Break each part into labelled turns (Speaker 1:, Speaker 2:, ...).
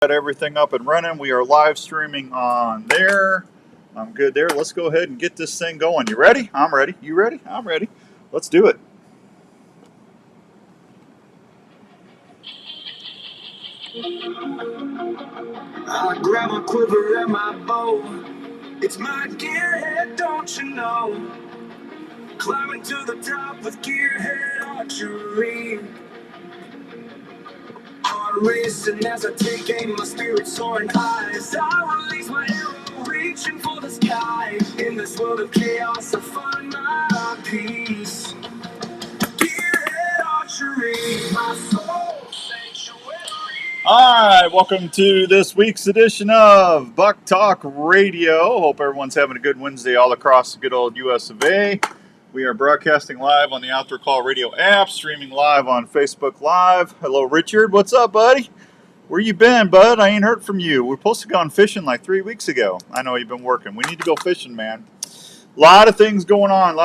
Speaker 1: Got everything up and running. We are live streaming on there. I'm good there. Let's go ahead and get this thing going. You ready? I'm ready. You ready? I'm ready. Let's do it. I grab my quiver and my bow. It's my gearhead, don't you know? Climbing to the top with gearhead archery. Heart racing as I take aim, my spirit soaring high. As I release my arrow, reaching for the sky. In this world of chaos, I find my peace. Gearhead archery, my soul sanctuary. All right, welcome to this week's edition of Buck Talk Radio. Hope everyone's having a good Wednesday all across the good old US of A. We are broadcasting live on the Outdoor Call Radio app, streaming live on Facebook Live. Hello, Richard. What's up, buddy? Where you been, bud? I ain't heard from you. We're supposed to go on fishing like 3 weeks ago. I know you've been working. We need to go fishing, man. A lot of things going on.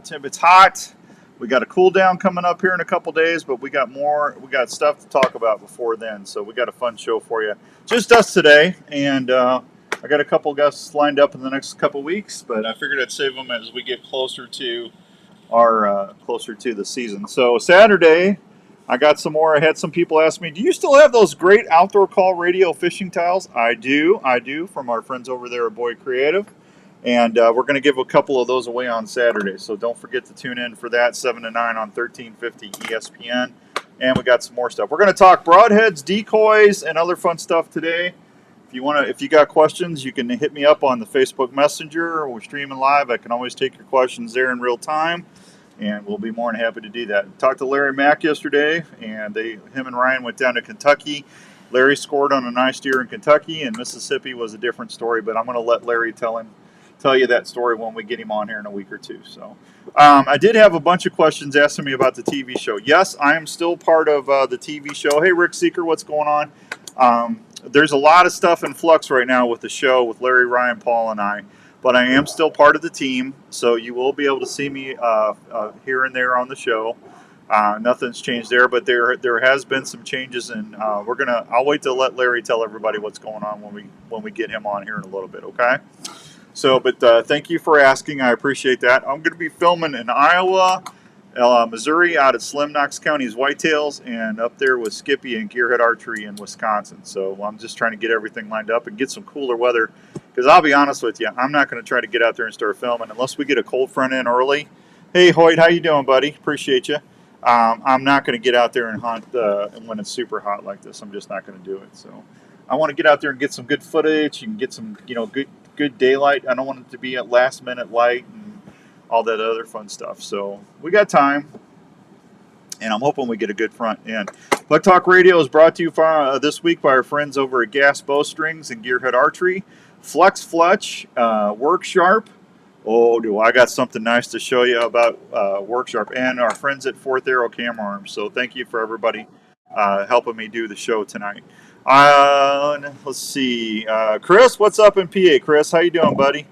Speaker 1: It's hot. We got a cool down coming up here in a couple days, but we got stuff to talk about before then. So we got a fun show for you. Just us today, and I got a couple guests lined up in the next couple weeks, but I figured I'd save them as we get closer to the season. So Saturday, I got some more. I had some people ask me, "Do you still have those great Outdoor Call Radio fishing tiles?" I do, from our friends over there at Boy Creative. And we're going to give a couple of those away on Saturday. So don't forget to tune in for that, 7 to 9 on 1350 ESPN. And we got some more stuff. We're going to talk broadheads, decoys, and other fun stuff today. If you got questions, you can hit me up on the Facebook Messenger. We're streaming live. I can always take your questions there in real time. And we'll be more than happy to do that. Talked to Larry Mack yesterday, and him and Ryan went down to Kentucky. Larry scored on a nice deer in Kentucky, and Mississippi was a different story. But I'm going to let Larry tell you that story when we get him on here in a week or two. So I did have a bunch of questions asking me about the TV show. Yes, I am still part of the TV show. Hey, Rick Seeker, what's going on? There's a lot of stuff in flux right now with the show with Larry, Ryan, Paul, and I. But I am still part of the team, so you will be able to see me here and there on the show. Nothing's changed there, but there has been some changes, and I'll wait to let Larry tell everybody what's going on when we get him on here in a little bit. Okay. So, but thank you for asking. I appreciate that. I'm going to be filming in Iowa, Missouri, out at Slim Knox County's Whitetails, and up there with Skippy and Gearhead Archery in Wisconsin. So I'm just trying to get everything lined up and get some cooler weather. Because I'll be honest with you, I'm not going to try to get out there and start filming unless we get a cold front in early. Hey, Hoyt, how you doing, buddy? Appreciate you. I'm not going to get out there and hunt when it's super hot like this. I'm just not going to do it. So I want to get out there and get some good footage and get some, good daylight. I don't want it to be at last minute light and all that other fun stuff. So we got time, and I'm hoping we get a good front end. Buck Talk Radio is brought to you this week by our friends over at Gas Bowstrings and Gearhead Archery, Flex Fletch, Work Sharp. Oh, do I got something nice to show you about Work Sharp, and our friends at Fourth Arrow Camera Arms. So thank you for everybody helping me do the show tonight. Let's see. Chris, what's up in PA? Chris, how you doing, buddy?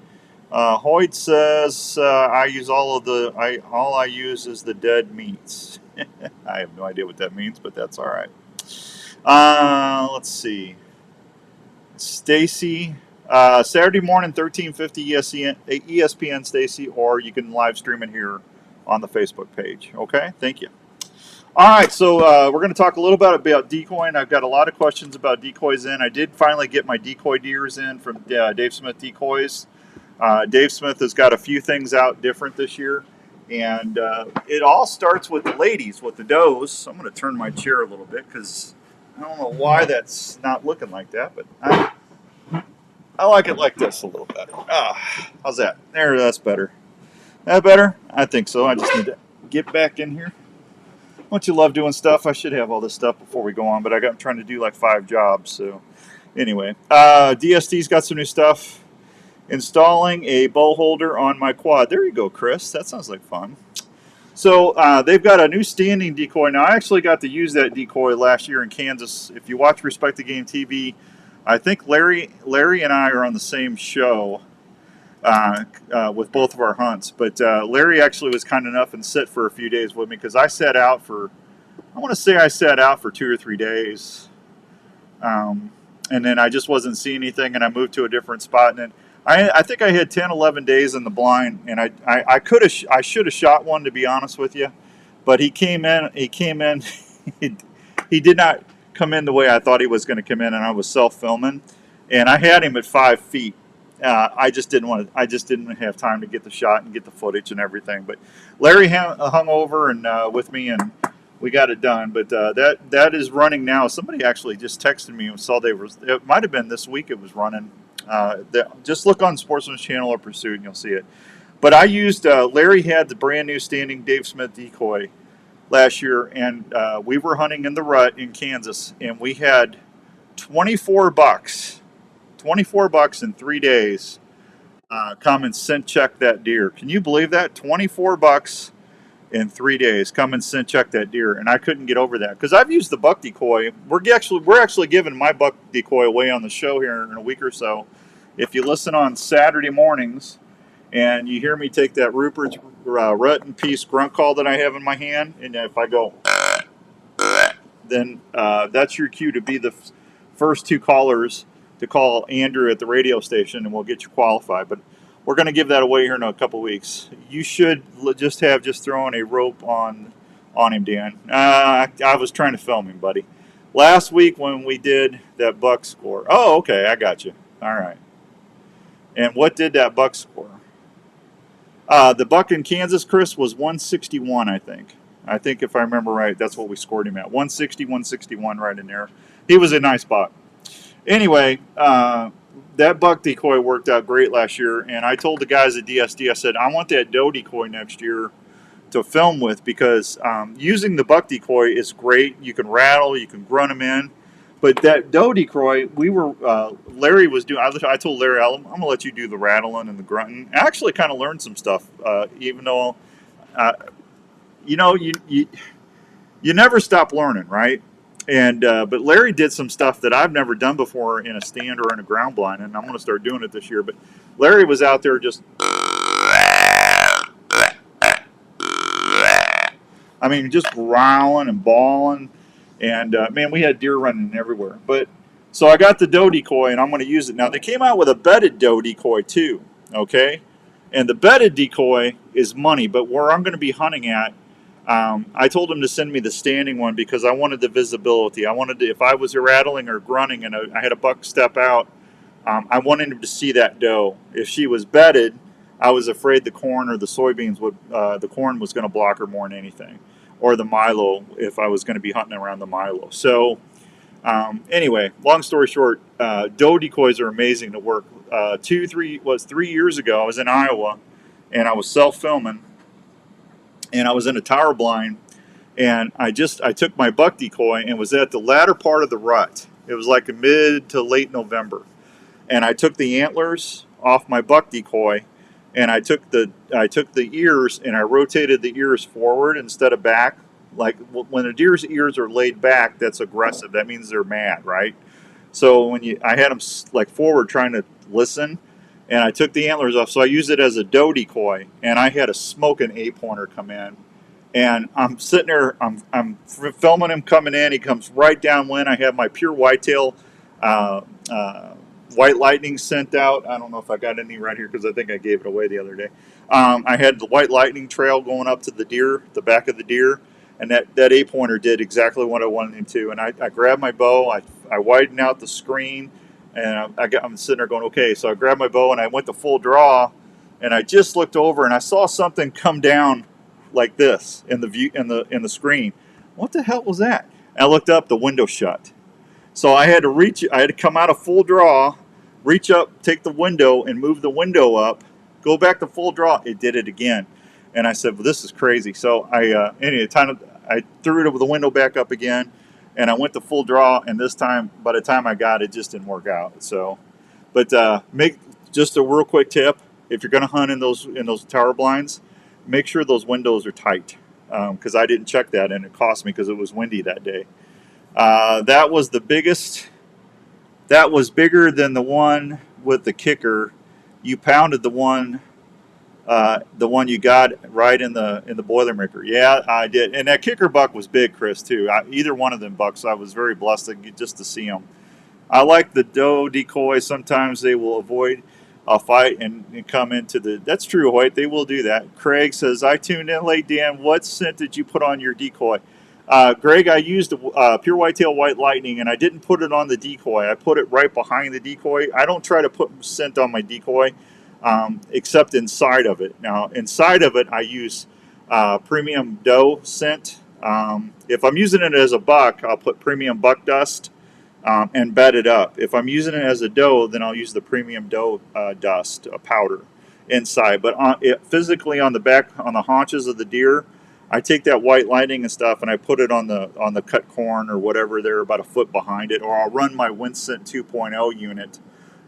Speaker 1: Hoyt says I use all I use is the dead meats. I have no idea what that means, but that's all right. Let's see. Stacy, Saturday morning, 1350 ESPN, Stacy, or you can live stream it here on the Facebook page. Okay, thank you. All right, so we're going to talk a little bit about decoying. I've got a lot of questions about decoys in. I did finally get my decoy deers in from Dave Smith Decoys. Dave Smith has got a few things out different this year, and it all starts with the ladies, with the does. So I'm going to turn my chair a little bit because I don't know why that's not looking like that, but I like it like this a little better. How's that? That's better. That better? I think so. I just need to get back in here. Don't you love doing stuff? I should have all this stuff before we go on, but I'm trying to do like 5 jobs. So anyway, DST's got some new stuff. Installing a bow holder on my quad. There you go, Chris. That sounds like fun. So they've got a new standing decoy. Now, I actually got to use that decoy last year in Kansas. If you watch Respect the Game TV, I think Larry and I are on the same show with both of our hunts. But Larry actually was kind enough and sit for a few days with me because I want to say I sat out for 2 or 3 days.
Speaker 2: And then I just wasn't seeing anything, and I moved to a different spot. And then I think I had 10, 11 days in the blind, and I should have shot one, to be honest with you, but he came in. he, he did not come in the way I thought he was going to come in, and I was self filming, and I had him at 5 feet. I just didn't want to. I just didn't have time to get the shot and get the footage and everything. But Larry hung over and with me, and we got it done. But that is running now. Somebody actually just texted me and saw they were. It might have been this week. It was running. Just look on Sportsman's Channel or Pursuit, and you'll see it. But I used. Larry had the brand new standing Dave Smith decoy last year, and we were hunting in the rut in Kansas, and we had 24 bucks. 24 bucks in 3 days come and scent check that deer. Can you believe that? 24 bucks in 3 days come and scent check that deer. And I couldn't get over that because I've used the buck decoy. We're actually giving my buck decoy away on the show here in a week or so. If you listen on Saturday mornings and you hear me take that Rupert's rut and piece grunt call that I have in my hand, and if I go, then that's your cue to be the first two callers to call Andrew at the radio station, and we'll get you qualified. But we're going to give that away here in a couple weeks. You should just throwing a rope on him, Dan. I was trying to film him, buddy. Last week when we did that buck score. Oh, okay, I got you. All right. And what did that buck score? The buck in Kansas, Chris, was 161, I think. I think if I remember right, that's what we scored him at. 160, 161 right in there. He was a nice buck. Anyway, that buck decoy worked out great last year, and I told the guys at DSD, I said, I want that doe decoy next year to film with because using the buck decoy is great. You can rattle, you can grunt them in. But that doe decoy, Larry was doing, I told Larry, I'm going to let you do the rattling and the grunting. I actually kind of learned some stuff, even though, you never stop learning, right? And but Larry did some stuff that I've never done before in a stand or in a ground blind, and I'm going to start doing it this year. But Larry was out there just, just growling and bawling, and man, we had deer running everywhere. But so I got the doe decoy, and I'm going to use it now. They came out with a bedded doe decoy too, okay? And the bedded decoy is money, but where I'm going to be hunting at. I told him to send me the standing one because I wanted the visibility. I wanted to, if I was rattling or grunting and I had a buck step out, I wanted him to see that doe. If she was bedded, I was afraid the corn or the soybeans the corn was going to block her more than anything, or the milo if I was going to be hunting around the milo. So anyway, long story short, doe decoys are amazing to work. 3 years ago, I was in Iowa, and I was self-filming. And I was in a tower blind, and I took my buck decoy and was at the latter part of the rut. It was like mid to late November, and I took the antlers off my buck decoy, and I took the ears and I rotated the ears forward instead of back. Like when a deer's ears are laid back, that's aggressive. That means they're mad, right? So I had them like forward trying to listen. And I took the antlers off, so I used it as a doe decoy. And I had a smoking 8-pointer come in, and I'm sitting there, I'm filming him coming in. He comes right downwind. I have my pure whitetail white lightning sent out. I don't know if I got any right here because I think I gave it away the other day. I had the white lightning trail going up to the deer, the back of the deer, and that 8-pointer did exactly what I wanted him to. And I grabbed my bow, I widened out the screen. And I'm sitting there going, okay. So I grabbed my bow and I went to full draw, and I just looked over and I saw something come down like this in the view in the screen. What the hell was that? And I looked up, the window shut. So I had to come out of full draw, reach up, take the window, and move the window up, go back to full draw. It did it again, and I said, well, this is crazy. So I threw the window back up again. And I went to full draw, and this time, by the time I got it, just didn't work out. So, but make just a real quick tip: if you're going to hunt in those tower blinds, make sure those windows are tight. Because I didn't check that, and it cost me because it was windy that day. That was the biggest. That was bigger than the one with the kicker. You pounded the one you got right in the Boilermaker. Yeah, I did. And that kicker buck was big, Chris, too. Either one of them bucks, I was very blessed just to see them. I like the doe decoy. Sometimes they will avoid a fight and come into the. That's true, Hoyt. They will do that. Craig says, I tuned in late, Dan. What scent did you put on your decoy? Greg, I used pure whitetail white lightning, and I didn't put it on the decoy. I put it right behind the decoy. I don't try to put scent on my decoy, except inside of it. Now, inside of it, I use premium doe scent. If I'm using it as a buck, I'll put premium buck dust and bed it up. If I'm using it as a doe, then I'll use the premium doe dust, powder inside. But physically on the back, on the haunches of the deer, I take that white lightning and stuff and I put it on the cut corn or whatever there, about a foot behind it, or I'll run my Winscent 2.0 unit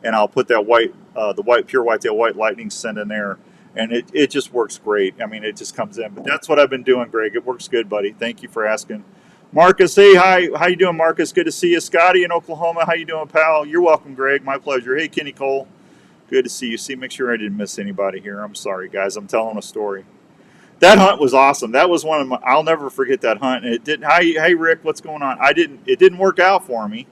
Speaker 2: and I'll put that pure whitetail white lightning scent in there, and it just works great. I mean, it just comes in. But that's what I've been doing, Greg. It works good, buddy. Thank you for asking. Marcus, hey, hi, how you doing, Marcus? Good to see you. Scotty in Oklahoma, how you doing, pal? You're welcome, Greg. My pleasure. Hey, Kenny Cole, good to see you. See, make sure I didn't miss anybody here. I'm sorry, guys. I'm telling a story. That hunt was awesome. That was one of my. I'll never forget that hunt. And it didn't. Hey, Rick, what's going on? It didn't work out for me,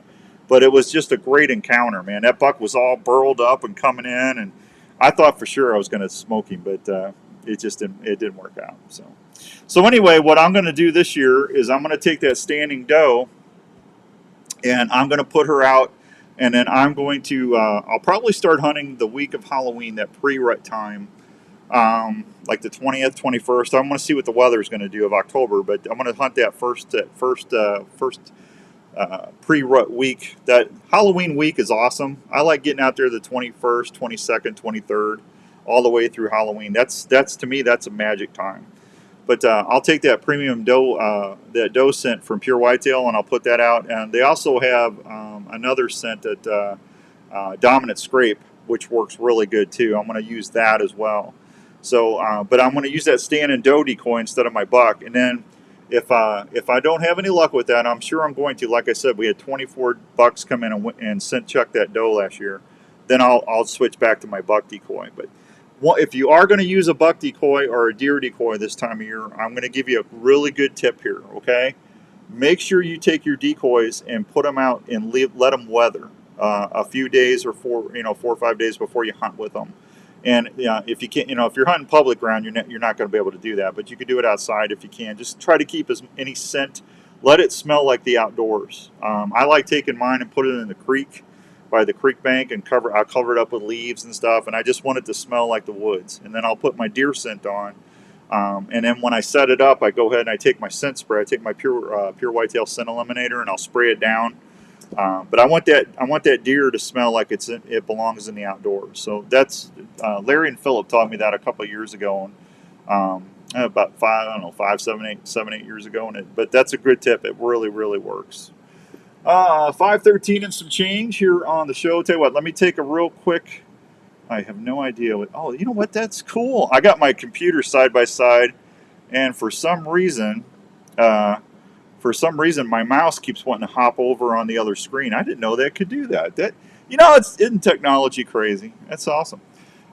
Speaker 2: but it was just a great encounter, man. That buck was all burled up and coming in, and I thought for sure I was going to smoke him, but it just didn't. It didn't work out. So anyway, what I'm going to do this year is I'm going to take that standing doe, and I'm going to put her out, and then I'm going to. I'll probably start hunting the week of Halloween, that pre-rut time. Like the 20th, 21st. I'm going to see what the weather is going to do of October, but I'm going to hunt that first pre-rut week. That Halloween week is awesome. I like getting out there the 21st, 22nd, 23rd, all the way through Halloween. That's to me, that's a magic time. But I'll take that premium doe, that doe scent from Pure Whitetail, and I'll put that out. And they also have another scent at Dominant Scrape, which works really good too. I'm going to use that as well. So, but I'm going to use that standing doe decoy instead of my buck. And then if I don't have any luck with that, I'm sure I'm going to. Like I said, we had 24 bucks come in and scent check that doe last year. Then I'll switch back to my buck decoy. But if you are going to use a buck decoy or a deer decoy this time of year, I'm going to give you a really good tip here. Okay, make sure you take your decoys and put them out and let them weather a few days or 4 or 5 days before you hunt with them. And if you can't, if you're hunting public ground, you're not going to be able to do that. But you can do it outside if you can. Just try to keep any scent. Let it smell like the outdoors. I like taking mine and put it in the creek, by the creek bank, and I'll cover it up with leaves and stuff. And I just want it to smell like the woods. And then I'll put my deer scent on. And then when I set it up, I go ahead and I take my scent spray. I take my pure whitetail scent eliminator and I'll spray it down. But I want that deer to smell like it belongs in the outdoors. So that's Larry and Philip taught me that a couple of years ago, about 7, 8 years ago. But that's a good tip. It really, really works. 5:13 and some change here on the show. Tell you what, let me take a real quick. I have no idea oh, you know what? That's cool. I got my computer side by side, and for some reason, my mouse keeps wanting to hop over on the other screen. I didn't know that could do that. Isn't technology crazy? That's awesome.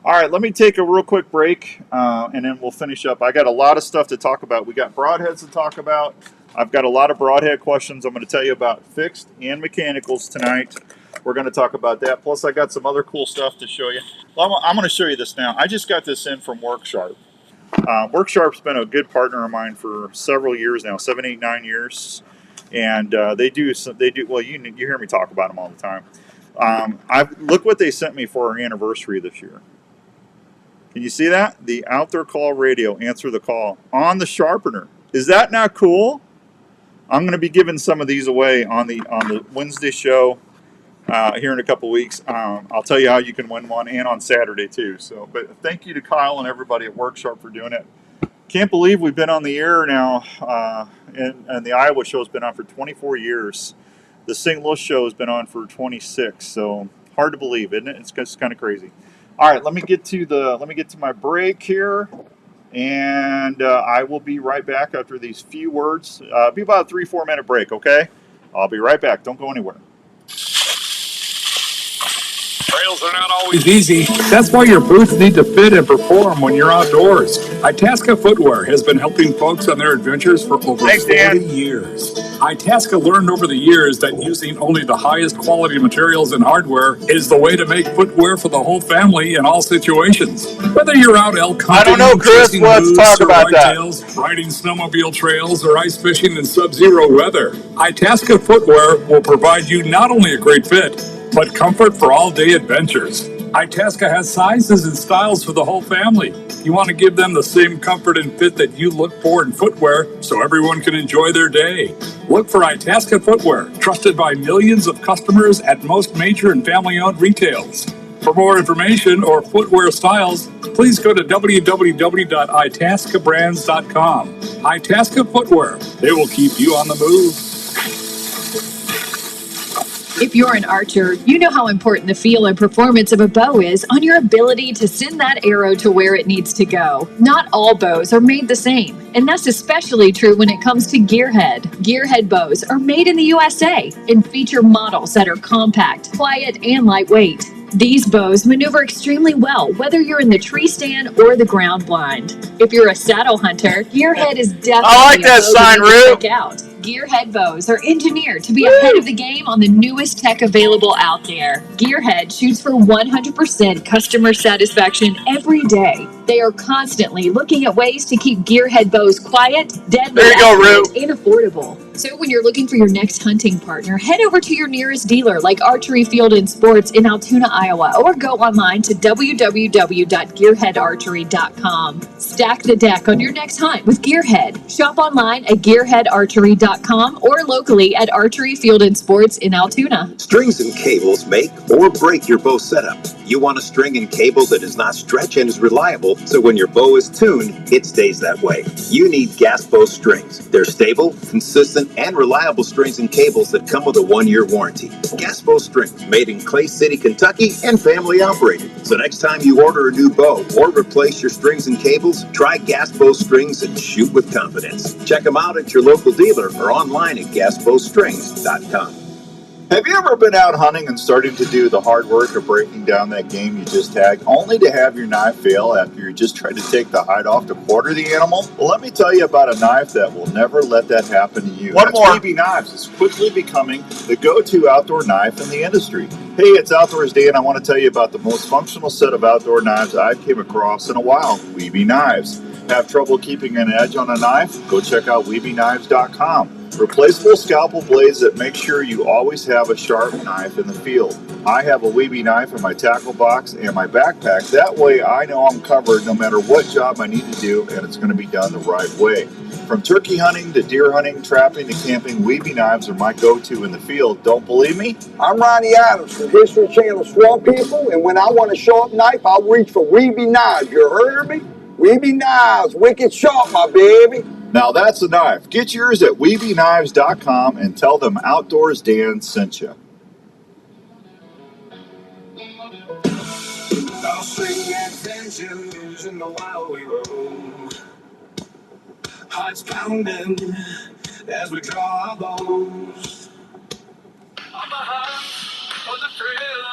Speaker 2: All right, let me take a real quick break, and then we'll finish up. I got a lot of stuff to talk about. We got broadheads to talk about. I've got a lot of broadhead questions. I'm going to tell you about fixed and mechanicals tonight. We're going to talk about that. Plus, I got some other cool stuff to show you. Well, I'm going to show you this now. I just got this in from WorkSharp. WorkSharp's been a good partner of mine for several years now, 7, 8, 9 years, and they do. Well, you hear me talk about them all the time. Look what they sent me for our anniversary this year. Can you see that? The Out There Call Radio, answer the call on the sharpener. Is that not cool? I'm going to be giving some of these away on the Wednesday show here in a couple weeks. I'll tell you how you can win one, and on Saturday too. But thank you to Kyle and everybody at WorkSharp for doing it. Can't believe we've been on the air now, and the Iowa show's been on for 24 years. The St. Louis show has been on for 26. So hard to believe, isn't it? It's just kind of crazy. All right, let me get to my break here. And I will be right back after these few words. Be about a 3-4 minute break, okay? I'll be right back. Don't go anywhere.
Speaker 1: Trails are not always easy. That's why your boots need to fit and perform when you're outdoors. Itasca Footwear has been helping folks on their adventures for over 40 years. Itasca learned over the years that using only the highest quality materials and hardware is the way to make footwear for the whole family in all situations. Whether you're out elk hunting,
Speaker 2: I don't know, Chris.
Speaker 1: chasing
Speaker 2: Let's
Speaker 1: moose
Speaker 2: talk
Speaker 1: or
Speaker 2: about that.
Speaker 1: whitetails, riding snowmobile trails, or ice fishing in sub-zero weather, Itasca footwear will provide you not only a great fit, but comfort for all-day adventures. Itasca has sizes and styles for the whole family. You want to give them the same comfort and fit that you look for in footwear so everyone can enjoy their day. Look for Itasca footwear, trusted by millions of customers at most major and family-owned retails. For more information or footwear styles, please go to www.itascabrands.com. Itasca Footwear. They will keep you on the move.
Speaker 3: If you're an archer, you know how important the feel and performance of a bow is on your ability to send that arrow to where it needs to go. Not all bows are made the same, and that's especially true when it comes to gearhead. Gearhead bows are made in the USA and feature models that are compact, quiet, and lightweight. These bows maneuver extremely well, whether you're in the tree stand or the ground blind. If you're a saddle hunter, Gearhead is definitely
Speaker 2: I like that
Speaker 3: a bow
Speaker 2: sign,
Speaker 3: you need to
Speaker 2: Rue.
Speaker 3: check out. Gearhead bows are engineered to be ahead of the game on the newest tech available out there. Gearhead shoots for 100% customer satisfaction every day. They are constantly looking at ways to keep Gearhead bows quiet, deadly
Speaker 2: There you go,
Speaker 3: accurate,
Speaker 2: Rue.
Speaker 3: and affordable. So when you're looking for your next hunting partner, head over to your nearest dealer like Archery Field and Sports in Altoona, Iowa, or go online to www.gearheadarchery.com. Stack the deck on your next hunt with Gearhead. Shop online at gearheadarchery.com or locally at Archery Field and Sports in Altoona.
Speaker 4: Strings and cables make or break your bow setup. You want a string and cable that does not stretch and is reliable, so when your bow is tuned, it stays that way. You need gas bow strings. They're stable, consistent, and reliable strings and cables that come with a 1-year warranty. Gas bow strings made in Clay City, Kentucky, and family operated. So next time you order a new bow or replace your strings and cables, try gas bow strings and shoot with confidence. Check them out at your local dealer or online at gasbowstrings.com.
Speaker 2: Have you ever been out hunting and starting to do the hard work of breaking down that game you just tagged, only to have your knife fail after you just tried to take the hide off to quarter the animal? Well, let me tell you about a knife that will never let that happen to you. One more. BB Knives is quickly becoming the go-to outdoor knife in the industry. Hey, it's Outdoors Day, and I want to tell you about the most functional set of outdoor knives I've came across in a while, BB Knives. Have trouble keeping an edge on a knife? Go check out WeebyKnives.com. Replaceable scalpel blades that make sure you always have a sharp knife in the field. I have a Weeby knife in my tackle box and my backpack. That way I know I'm covered no matter what job I need to do, and it's going to be done the right way. From turkey hunting to deer hunting, trapping to camping, Weeby knives are my go-to in the field. Don't believe me?
Speaker 5: I'm Ronnie Adams from History Channel Swamp People, and when I want a sharp knife, I'll reach for Weeby knives. You heard me? Weeby knives, wicked sharp, my baby.
Speaker 2: Now that's a knife. Get yours at WeebyKnives.com and tell them Outdoors Dan sent you.
Speaker 6: I'll sing adventures in the wild we roam. Hearts pounding as we draw our bows. On the hunt for the thrill.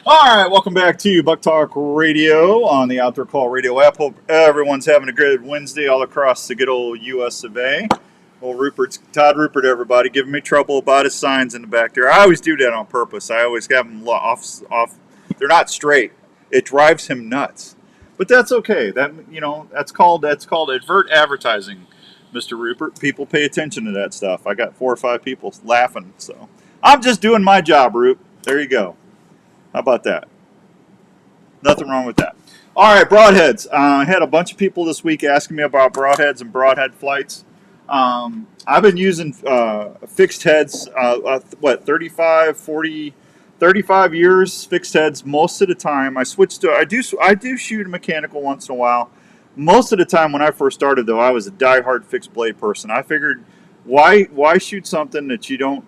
Speaker 2: All right, welcome back to Buck Talk Radio on the Outdoor Call Radio app. Hope everyone's having a good Wednesday all across the good old U.S. of A. Well, Todd Rupert, everybody, giving me trouble about his signs in the back there. I always do that on purpose. I always have them off. They're not straight. It drives him nuts. But that's okay. That's called advert advertising, Mr. Rupert. People pay attention to that stuff. I got 4 or 5 people laughing, so I'm just doing my job, Rupe. There you go. How about that? Nothing wrong with that. All right, broadheads. I had a bunch of people this week asking me about broadheads and broadhead flights. I've been using fixed heads, 35 years fixed heads most of the time. I do shoot a mechanical once in a while. Most of the time when I first started, though, I was a diehard fixed blade person. I figured, why shoot something that you don't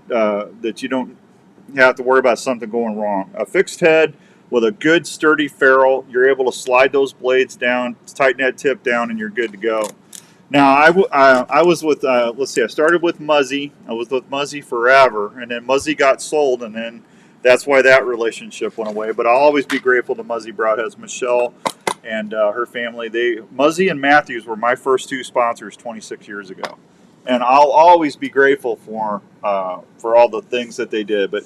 Speaker 2: have to worry about something going wrong. A fixed head with a good sturdy ferrule, you're able to slide those blades down, tighten that tip down, and you're good to go. Now, I was with, I started with Muzzy. I was with Muzzy forever, and then Muzzy got sold, and then that's why that relationship went away. But I'll always be grateful to Muzzy Broadheads. Michelle and her family. Muzzy and Matthews were my first 2 sponsors 26 years ago. and I'll always be grateful for all the things that they did. But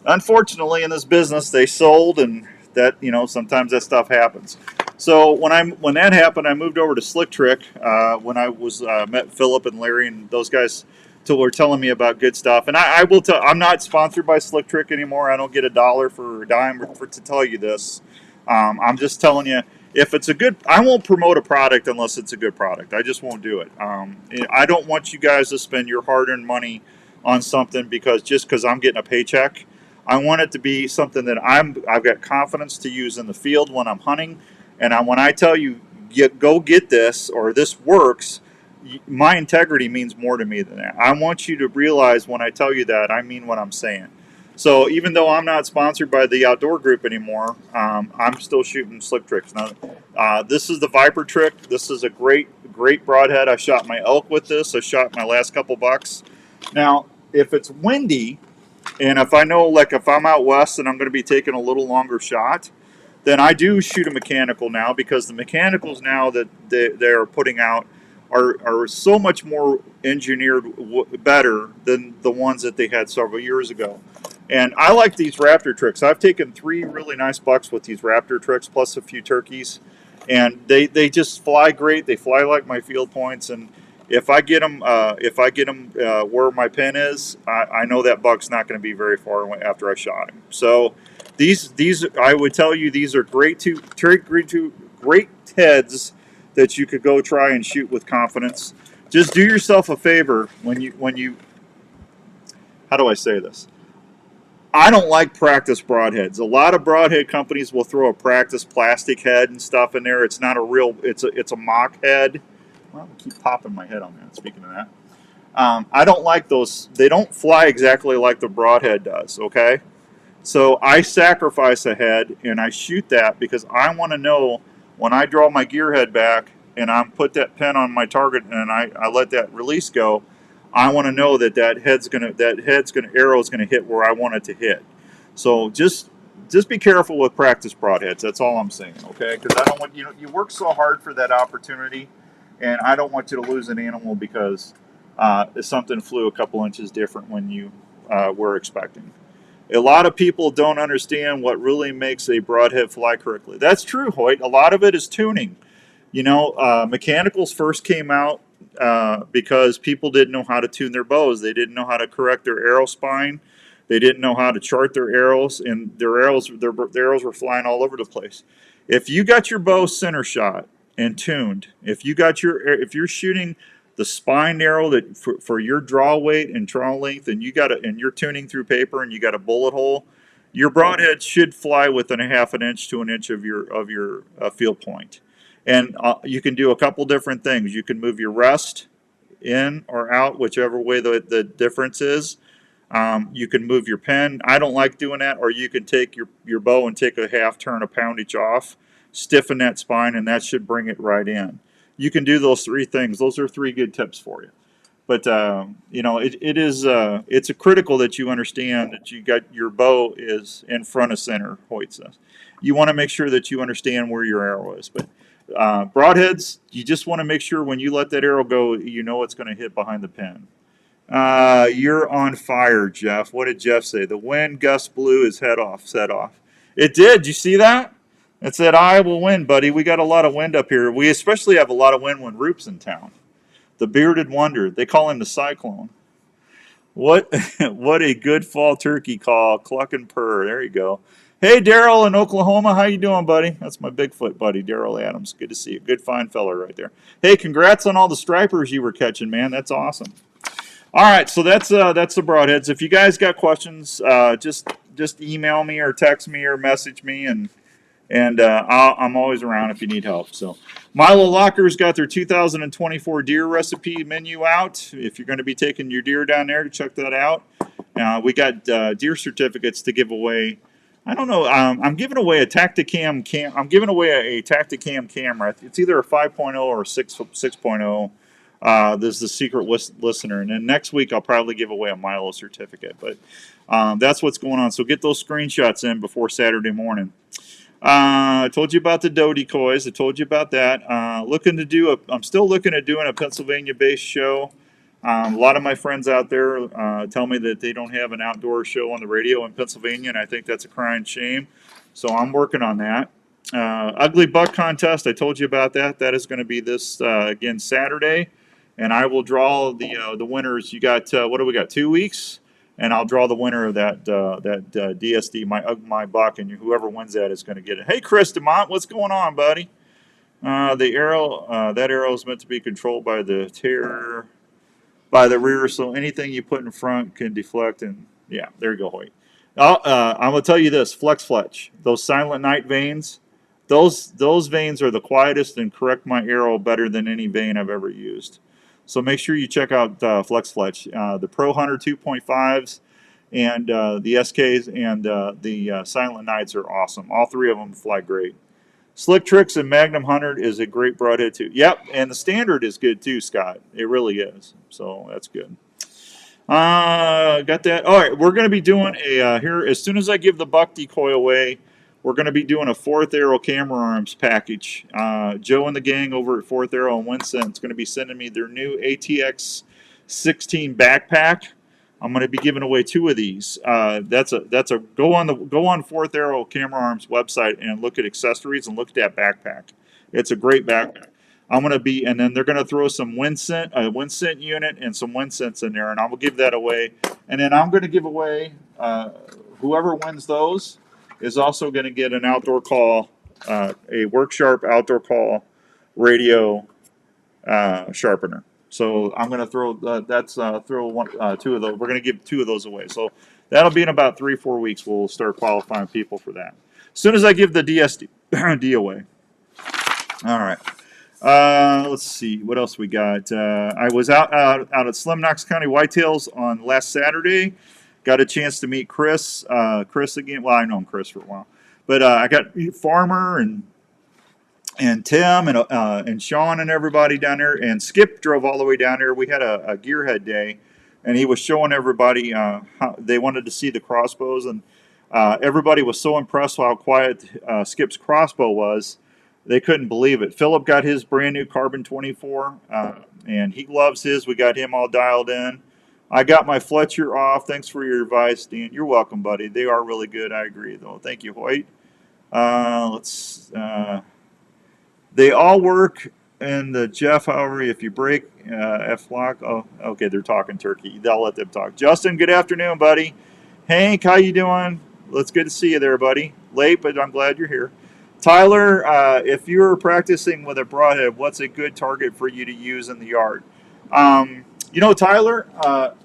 Speaker 2: unfortunately, in this business, they sold, and that sometimes that stuff happens. So when that happened, I moved over to Slick Trick. When I was met Philip and Larry and those guys, were telling me about good stuff. And I will tell, I'm not sponsored by Slick Trick anymore. I don't get a dollar for a dime to tell you this. I'm just telling you, if it's a good, I won't promote a product unless it's a good product. I just won't do it. I don't want you guys to spend your hard-earned money on something because I'm getting a paycheck. I want it to be something that I've got confidence to use in the field when I'm hunting. And when I tell you, go get this or this works, my integrity means more to me than that. I want you to realize when I tell you that, I mean what I'm saying. So even though I'm not sponsored by the outdoor group anymore, I'm still shooting Slick Tricks. Now, this is the Viper trick. This is a great broadhead. I shot my elk with this. I shot my last couple bucks. Now, if it's windy, and if I know, like if I'm out west and I'm going to be taking a little longer shot, then I do shoot a mechanical now, because the mechanicals now that they are putting out are so much more engineered better than the ones that they had several years ago. And I like these Raptor tricks. I've taken 3 really nice bucks with these Raptor tricks, plus a few turkeys, and they just fly great. They fly like my field points, and if I get them where my pin is, I know that buck's not going to be very far after I shot him. So these I would tell you, these are great heads that you could go try and shoot with confidence. Just do yourself a favor when you how do I say this? I don't like practice broadheads. A lot of broadhead companies will throw a practice plastic head and stuff in there. It's not a real. It's a mock head. Well, I keep popping my head on that. Speaking of that, I don't like those. They don't fly exactly like the broadhead does. Okay, so I sacrifice a head and I shoot that because I want to know when I draw my gear head back and I put that pin on my target and I let that release go. I want to know that arrow is gonna hit where I want it to hit. So just be careful with practice broadheads. That's all I'm saying, okay? Because I don't want you work so hard for that opportunity, and I don't want you to lose an animal because something flew a couple inches different when you were expecting. A lot of people don't understand what really makes a broadhead fly correctly. That's true, Hoyt. A lot of it is tuning. Mechanicals first came out because people didn't know how to tune their bows. They didn't know how to correct their arrow spine. They didn't know how to chart their arrows, and their arrows were flying all over the place. If you got your bow center shot and tuned, if you're shooting the spine arrow that for your draw weight and draw length, and you're tuning through paper and you got a bullet hole, your broadhead should fly within a half an inch to an inch of your field point. And you can do a couple different things. You can move your rest in or out, whichever way the difference is. You can move your pen. I don't like doing that. Or you can take your bow and take a half turn, a poundage off, stiffen that spine, and that should bring it right in. You can do those 3 things. Those are 3 good tips for you. But it's critical that you understand that you got your bow is in front of center. Hoyt says you want to make sure that you understand where your arrow is. But broadheads, you just want to make sure when you let that arrow go, you know it's going to hit behind the pin. You're on fire, Jeff. What did Jeff say? The wind gust blew his head off, set off. It did. You see that? It said, I will win, buddy. We got a lot of wind up here. We especially have a lot of wind when Roop's in town. The bearded wonder. They call him the cyclone. What a good fall turkey call. Cluck and purr. There you go. Hey, Daryl in Oklahoma. How you doing, buddy? That's my Bigfoot buddy, Daryl Adams. Good to see you. Good fine fella right there. Hey, congrats on all the stripers you were catching, man. That's awesome. All right, so that's the broadheads. If you guys got questions, just email me or text me or message me, and I'm always around if you need help. So Milo Locker's got their 2024 deer recipe menu out. If you're going to be taking your deer down there, check that out. We got deer certificates to give away. I don't know. I'm giving away a Tacticam cam. I'm giving away a Tacticam camera. It's either a 5.0 or a 6.0. This is the secret listener. And then next week I'll probably give away a Milo certificate. But that's what's going on. So get those screenshots in before Saturday morning. I told you about the doe decoys. I told you about that. I'm still looking at doing a Pennsylvania-based show. A lot of my friends out there tell me that they don't have an outdoor show on the radio in Pennsylvania, and I think that's a crying shame. So I'm working on that. Ugly Buck Contest, I told you about that. That is going to be this, again, Saturday. And I will draw the winners. You got, what do we got, 2 weeks? And I'll draw the winner of that DSD, my buck, and whoever wins that is going to get it. Hey, Chris DeMont, what's going on, buddy? The arrow, that arrow is meant to be controlled by the rear, so anything you put in front can deflect. And yeah, there you go, Hoyt. I'm gonna tell you this: Fletch, those Silent Night veins, those veins are the quietest and correct my arrow better than any vein I've ever used. So make sure you check out Fletch, the Pro Hunter 2.5s, and the SKs, and the Silent Nights are awesome. All three of them fly great. Slick Tricks and Magnum 100 is a great broadhead too. Yep, and the Standard is good too, Scott. It really is. So that's good. Got that. All right, we're going to be doing a here as soon as I give the buck decoy away. We're going to be doing a Fourth Arrow camera arms package. Joe and the gang over at Fourth Arrow and Winston is going to be sending me their new ATX 16 backpack. I'm going to be giving away 2 of these. That's a go on Fourth Arrow Camera Arms website and look at accessories and look at that backpack. It's a great backpack. I'm going to be, and then they're going to throw some Winsent, a Winsent unit and some Winsents in there, and I will give that away. And then I'm going to give away, whoever wins those is also going to get an outdoor call, a Work Sharp outdoor call radio sharpener. So I'm going to throw throw 2 of those. We're going to give 2 of those away. So that'll be in about 3-4 weeks. We'll start qualifying people for that. As soon as I give the DSD away. All right. Let's see what else we got. I was out at Slim Knox County Whitetails on last Saturday. Got a chance to meet Chris. Chris again. Well, I know Chris for a while, but I got Farmer and Tim and Sean and everybody down there. And Skip drove all the way down there. We had a gearhead day, and he was showing everybody how they wanted to see the crossbows, and everybody was so impressed how quiet Skip's crossbow was. They couldn't believe it. Philip got his brand new Carbon 24, and he loves his. We got him all dialed in. I got my Fletcher off. Thanks for your advice, Dan. You're welcome, buddy. They are really good. I agree, though. Thank you, Hoyt. They all work in the Jeff, however, if you break F-lock. Oh, okay, they're talking turkey. They'll let them talk. Justin, good afternoon, buddy. Hank, how you doing? It's good to see you there, buddy. Late, but I'm glad you're here. Tyler, if you're practicing with a broadhead, what's a good target for you to use in the yard? Tyler,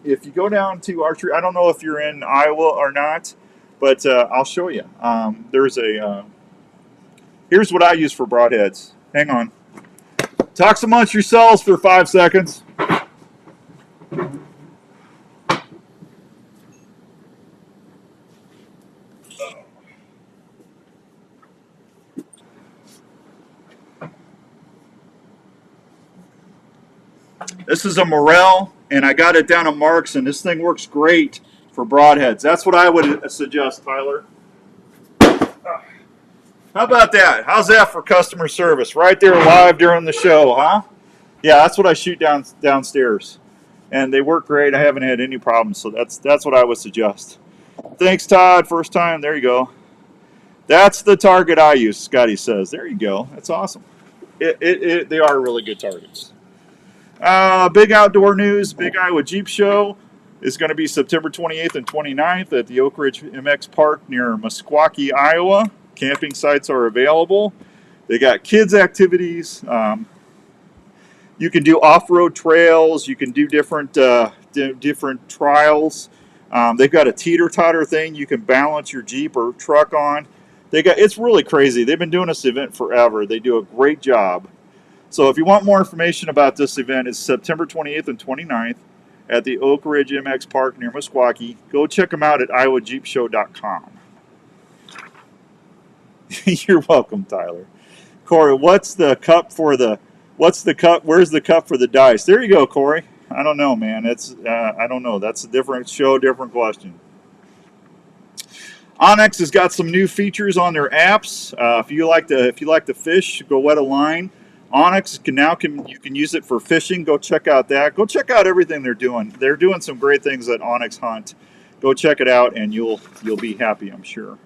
Speaker 2: if you go down to archery, I don't know if you're in Iowa or not, but I'll show you. Here's what I use for broadheads. Hang on. Talk amongst yourselves for 5 seconds. This is a Morel, and I got it down at Marks, and this thing works great for broadheads. That's what I would suggest, Tyler. How about that? How's that for customer service? Right there live during the show, huh? Yeah, that's what I shoot downstairs. And they work great. I haven't had any problems, so that's what I would suggest. Thanks, Todd. First time. There you go. That's the target I use, Scotty says. There you go. That's awesome. They are really good targets. Big outdoor news. Big Iowa Jeep Show is going to be September 28th and 29th at the Oak Ridge MX Park near Meskwaki, Iowa. Camping sites are available. They got kids activities. You can do off-road trails. You can do different trials. They've got a teeter-totter thing you can balance your Jeep or truck on. It's really crazy. They've been doing this event forever. They do a great job. So if you want more information about this event, it's September 28th and 29th at the Oak Ridge MX Park near Meskwaki. Go check them out at iowajeepshow.com. You're welcome, Tyler. Corey, where's the cup for the dice? There you go, Corey. I don't know, man. I don't know. That's a different show, different question. Onyx has got some new features on their apps. If you like to fish, go wet a line Onyx you can use it for fishing. Go check out that. Go check out everything they're doing. They're doing some great things at Onyx Hunt. Go check it out, and you'll be happy, I'm sure.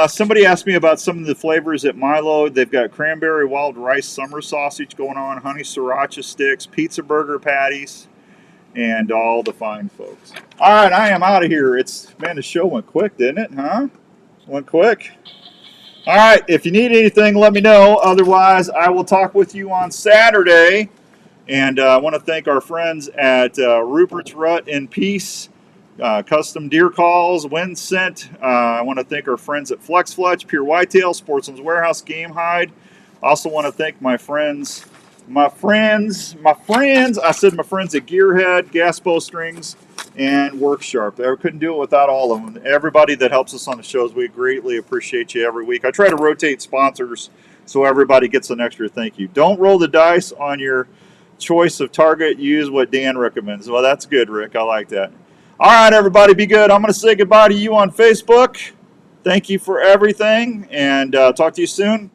Speaker 2: Somebody asked me about some of the flavors at Milo. They've got cranberry wild rice summer sausage going on, honey sriracha sticks, pizza burger patties, and all the fine folks. All right, I am out of here. The show went quick, didn't it? Huh? Went quick. All right, if you need anything, let me know. Otherwise, I will talk with you on Saturday. And I want to thank our friends at Rupert's Rut in Peace, Custom Deer Calls, Wind Scent. I want to thank our friends at Flex Fletch, Pure Whitetail, Sportsman's Warehouse, Game Hide. Also want to thank my friends at Gearhead, Gas Bowstrings, and Work Sharp. I couldn't do it without all of them. Everybody that helps us on the shows, we greatly appreciate you every week. I try to rotate sponsors so everybody gets an extra thank you. Don't roll the dice on your choice of target. Use what Dan recommends. Well, that's good, Rick. I like that. All right, everybody, be good. I'm going to say goodbye to you on Facebook. Thank you for everything, and talk to you soon.